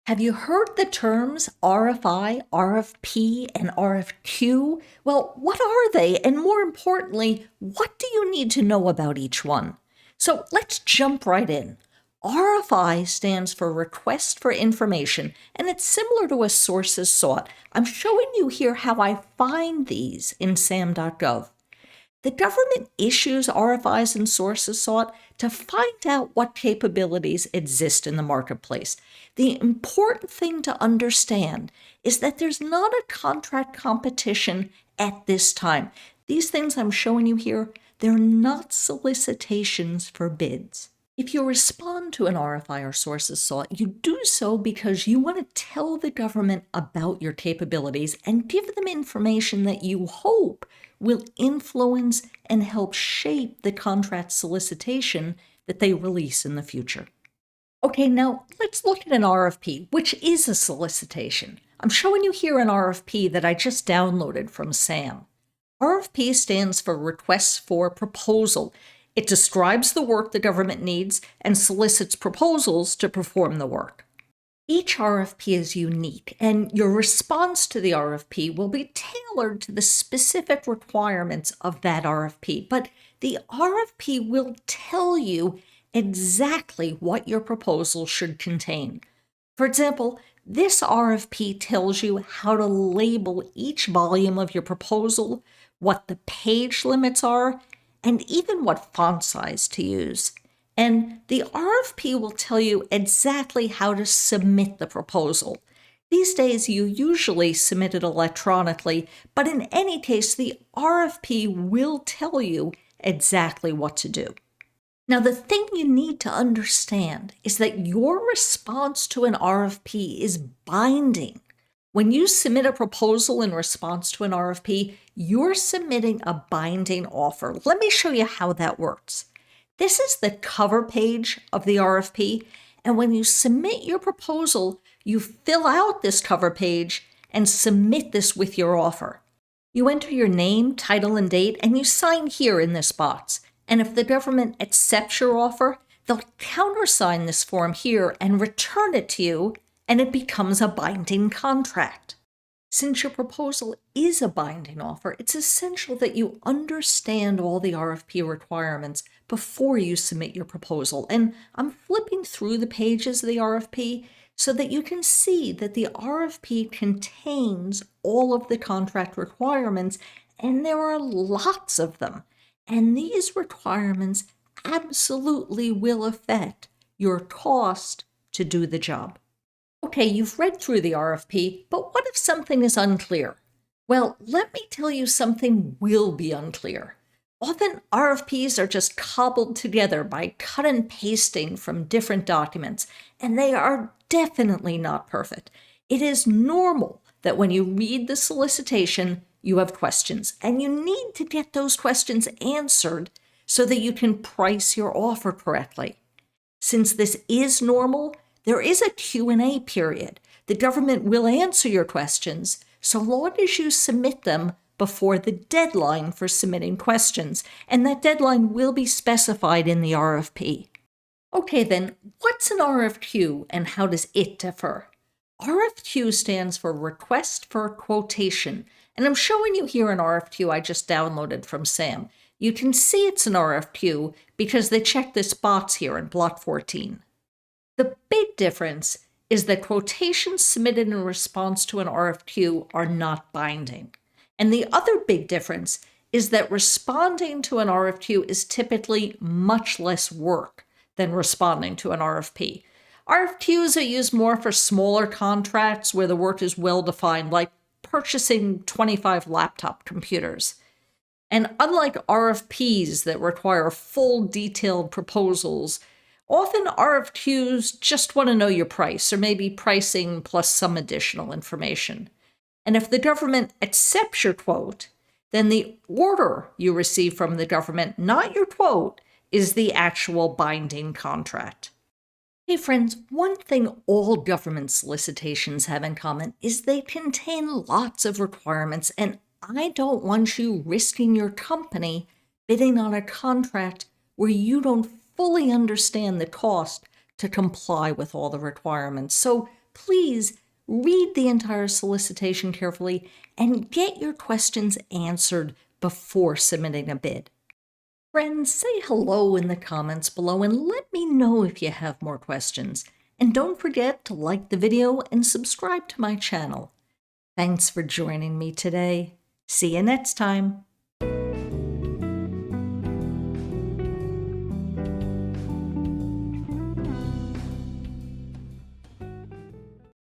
Have you heard the terms RFI, RFP, and RFQ? Well, what are they? And more importantly, what do you need to know about each one? So let's jump right in. RFI stands for Request for Information, and it's similar to a sources sought. I'm showing you here how I find these in sam.gov. The government issues RFIs and sources sought to find out what capabilities exist in the marketplace. The important thing to understand is that there's not a contract competition at this time. These things I'm showing you here, they're not solicitations for bids. If you respond to an RFI or sources sought, you do so because you want to tell the government about your capabilities and give them information that you hope will influence and help shape the contract solicitation that they release in the future. Okay, now let's look at an RFP, which is a solicitation. I'm showing you here an RFP that I just downloaded from SAM. RFP stands for Requests for Proposal. It describes the work the government needs and solicits proposals to perform the work. Each RFP is unique, and your response to the RFP will be tailored to the specific requirements of that RFP. But the RFP will tell you exactly what your proposal should contain. For example, this RFP tells you how to label each volume of your proposal, what the page limits are, and even what font size to use. And the RFP will tell you exactly how to submit the proposal. These days, you usually submit it electronically, but in any case, the RFP will tell you exactly what to do. Now, the thing you need to understand is that your response to an RFP is binding. When you submit a proposal in response to an RFP, you're submitting a binding offer. Let me show you how that works. This is the cover page of the RFP, and when you submit your proposal, you fill out this cover page and submit this with your offer. You enter your name, title, and date, and you sign here in this box. And if the government accepts your offer, they'll countersign this form here and return it to you, and it becomes a binding contract. Since your proposal is a binding offer, it's essential that you understand all the RFP requirements before you submit your proposal. And I'm flipping through the pages of the RFP so that you can see that the RFP contains all of the contract requirements, and there are lots of them. And these requirements absolutely will affect your cost to do the job. Okay, you've read through the RFP, but what if something is unclear? Well, let me tell you something will be unclear. Often RFPs are just cobbled together by cut and pasting from different documents, and they are definitely not perfect. It is normal that when you read the solicitation, you have questions, and you need to get those questions answered so that you can price your offer correctly. Since this is normal, there is a Q&A period. The government will answer your questions so long as you submit them before the deadline for submitting questions, and that deadline will be specified in the RFP. Okay then, what's an RFQ and how does it differ? RFQ stands for Request for Quotation, and I'm showing you here an RFQ I just downloaded from SAM. You can see it's an RFQ because they checked this box here in block 14. The big difference is that quotations submitted in response to an RFQ are not binding. And the other big difference is that responding to an RFQ is typically much less work than responding to an RFP. RFQs are used more for smaller contracts where the work is well-defined, like purchasing 25 laptop computers. And unlike RFPs that require full detailed proposals, often RFQs just want to know your price, or maybe pricing plus some additional information. And if the government accepts your quote, then the order you receive from the government, not your quote, is the actual binding contract. Hey friends, one thing all government solicitations have in common is they contain lots of requirements, and I don't want you risking your company bidding on a contract where you don't fully understand the cost to comply with all the requirements. So please read the entire solicitation carefully and get your questions answered before submitting a bid. Friends, say hello in the comments below and let me know if you have more questions. And don't forget to like the video and subscribe to my channel. Thanks for joining me today. See you next time.